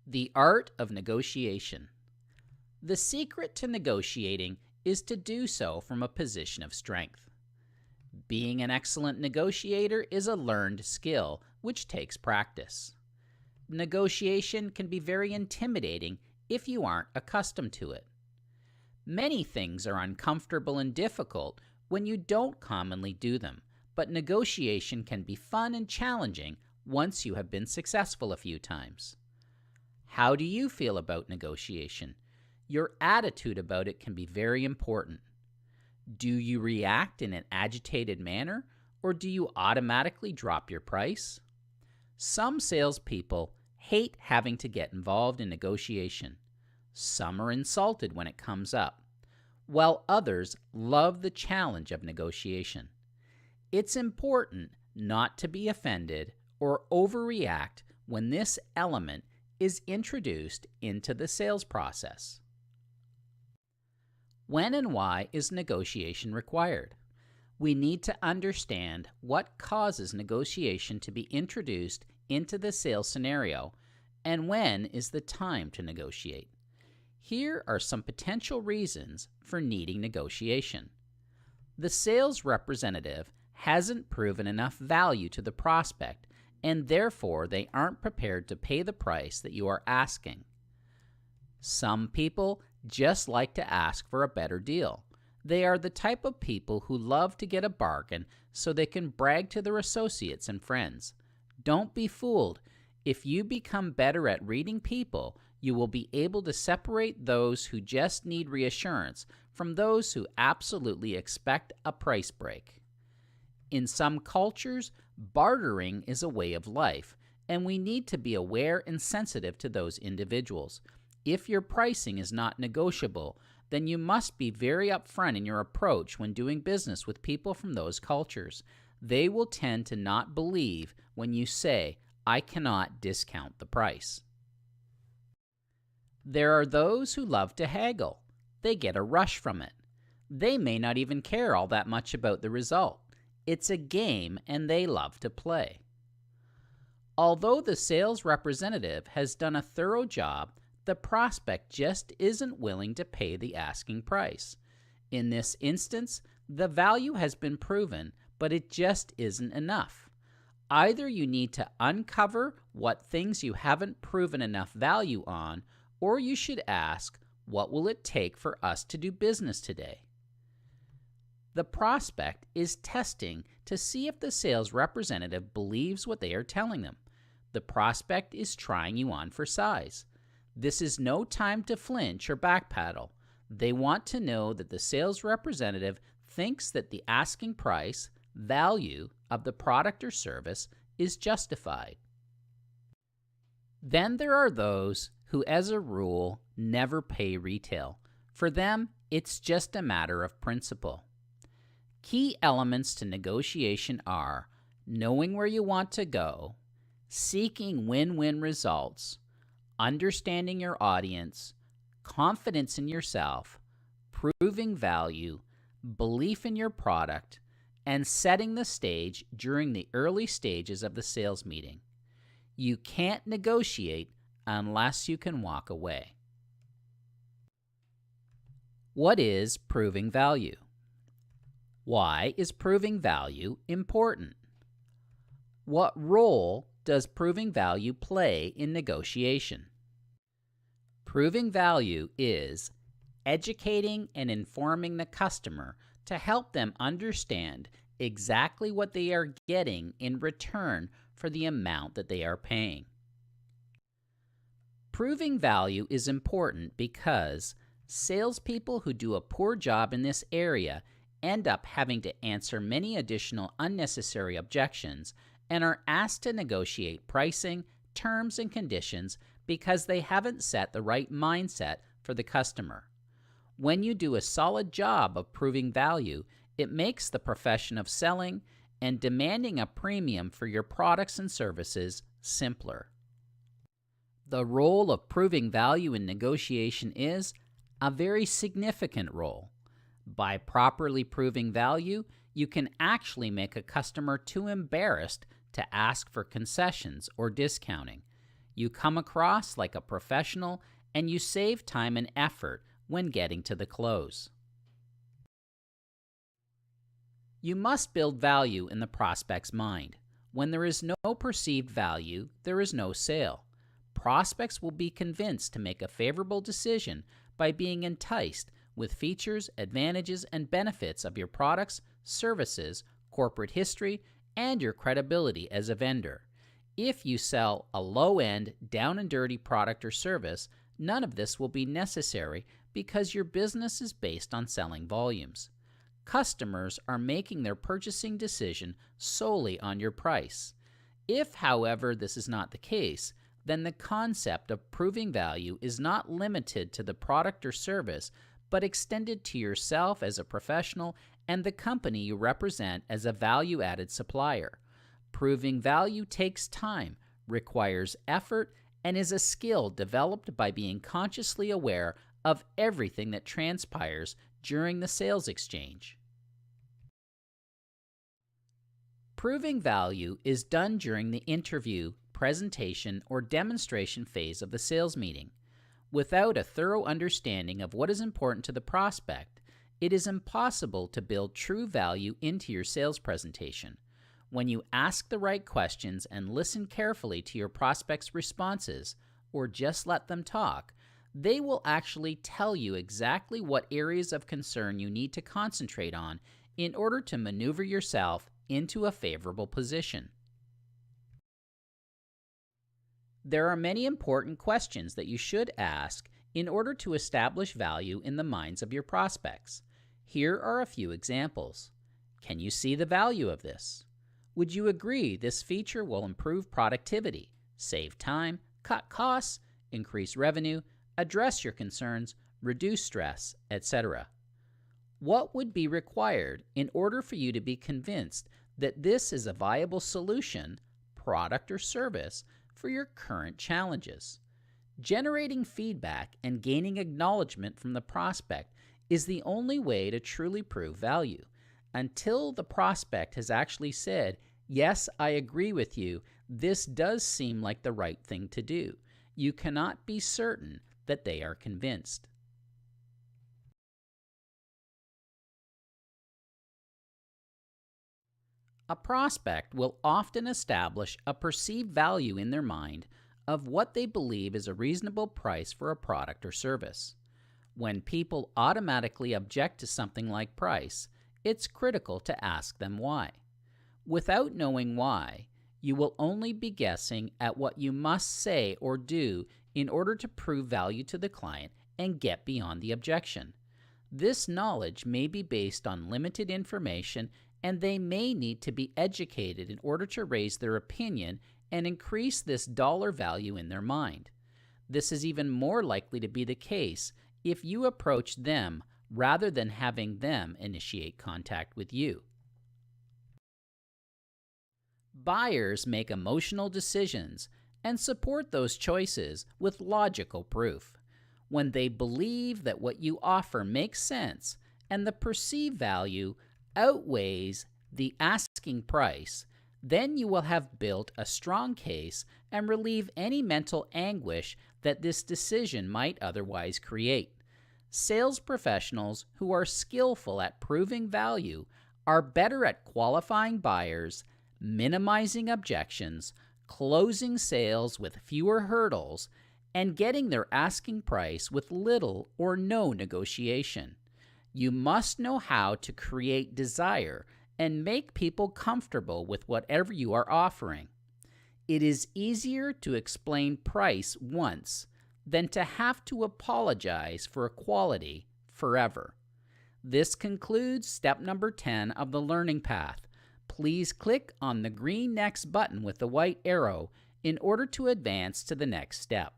The art of negotiation. The secret to negotiating is to do so from a position of strength. Being an excellent negotiator is a learned skill which takes practice. Negotiation can be very intimidating if you aren't accustomed to it. Many things are uncomfortable and difficult when you don't commonly do them, but negotiation can be fun and challenging once you have been successful a few times. How do you feel about negotiation? Your attitude about it can be very important. Do you react in an agitated manner, or do you automatically drop your price? Some salespeople hate having to get involved in negotiation. Some are insulted when it comes up, while others love the challenge of negotiation. It's important not to be offended or overreact when this element is introduced into the sales process. When and why is negotiation required? We need to understand what causes negotiation to be introduced into the sales scenario and when is the time to negotiate. Here are some potential reasons for needing negotiation. The sales representative hasn't proven enough value to the prospect, and therefore they aren't prepared to pay the price that you are asking. Some people just like to ask for a better deal. They are the type of people who love to get a bargain so they can brag to their associates and friends. Don't be fooled. If you become better at reading people, you will be able to separate those who just need reassurance from those who absolutely expect a price break. In some cultures, bartering is a way of life, and we need to be aware and sensitive to those individuals. If your pricing is not negotiable, then you must be very upfront in your approach when doing business with people from those cultures. They will tend to not believe when you say, "I cannot discount the price." There are those who love to haggle. They get a rush from it. They may not even care all that much about the result. It's a game and they love to play. Although the sales representative has done a thorough job, the prospect just isn't willing to pay the asking price. In this instance, the value has been proven, but it just isn't enough. Either you need to uncover what things you haven't proven enough value on, or you should ask, what will it take for us to do business today? The prospect is testing to see if the sales representative believes what they are telling them. The prospect is trying you on for size. This is no time to flinch or backpedal. They want to know that the sales representative thinks that the asking price, value of the product or service is justified. Then there are those who, as a rule, never pay retail. For them, it's just a matter of principle. Key elements to negotiation are knowing where you want to go, seeking win-win results, understanding your audience, confidence in yourself, proving value, belief in your product, and setting the stage during the early stages of the sales meeting. You can't negotiate unless you can walk away. What is proving value? Why is proving value important? What role does proving value play in negotiation? Proving value is educating and informing the customer to help them understand exactly what they are getting in return for the amount that they are paying. Proving value is important because salespeople who do a poor job in this area end up having to answer many additional unnecessary objections and are asked to negotiate pricing, terms, and conditions because they haven't set the right mindset for the customer. When you do a solid job of proving value, it makes the profession of selling and demanding a premium for your products and services simpler. The role of proving value in negotiation is a very significant role. By properly proving value, you can actually make a customer too embarrassed to ask for concessions or discounting. You come across like a professional, and you save time and effort when getting to the close. You must build value in the prospect's mind. When there is no perceived value, there is no sale. Prospects will be convinced to make a favorable decision by being enticed with features, advantages, and benefits of your products, services, corporate history, and your credibility as a vendor. If you sell a low-end, down-and-dirty product or service, none of this will be necessary because your business is based on selling volumes. Customers are making their purchasing decision solely on your price. If, however, this is not the case, then the concept of proving value is not limited to the product or service, but extended to yourself as a professional and the company you represent as a value-added supplier. Proving value takes time, requires effort, and is a skill developed by being consciously aware of everything that transpires during the sales exchange. Proving value is done during the interview, presentation, or demonstration phase of the sales meeting. Without a thorough understanding of what is important to the prospect, it is impossible to build true value into your sales presentation. When you ask the right questions and listen carefully to your prospect's responses, or just let them talk, they will actually tell you exactly what areas of concern you need to concentrate on in order to maneuver yourself into a favorable position. There are many important questions that you should ask in order to establish value in the minds of your prospects. Here are a few examples. Can you see the value of this? Would you agree this feature will improve productivity, save time, cut costs, increase revenue, address your concerns, reduce stress, etc.? What would be required in order for you to be convinced that this is a viable solution, product, or service for your current challenges? Generating feedback and gaining acknowledgement from the prospect is the only way to truly prove value. Until the prospect has actually said, "Yes, I agree with you, this does seem like the right thing to do," you cannot be certain that they are convinced. A prospect will often establish a perceived value in their mind of what they believe is a reasonable price for a product or service. When people automatically object to something like price, it's critical to ask them why. Without knowing why, you will only be guessing at what you must say or do in order to prove value to the client and get beyond the objection. This knowledge may be based on limited information, and they may need to be educated in order to raise their opinion and increase this dollar value in their mind. This is even more likely to be the case if you approach them rather than having them initiate contact with you. Buyers make emotional decisions and support those choices with logical proof. When they believe that what you offer makes sense and the perceived value outweighs the asking price, then you will have built a strong case and relieve any mental anguish that this decision might otherwise create. Sales professionals who are skillful at proving value are better at qualifying buyers, minimizing objections, closing sales with fewer hurdles, and getting their asking price with little or no negotiation. You must know how to create desire and make people comfortable with whatever you are offering. It is easier to explain price once than to have to apologize for quality forever. This concludes step number 10 of the learning path. Please click on the green Next button with the white arrow in order to advance to the next step.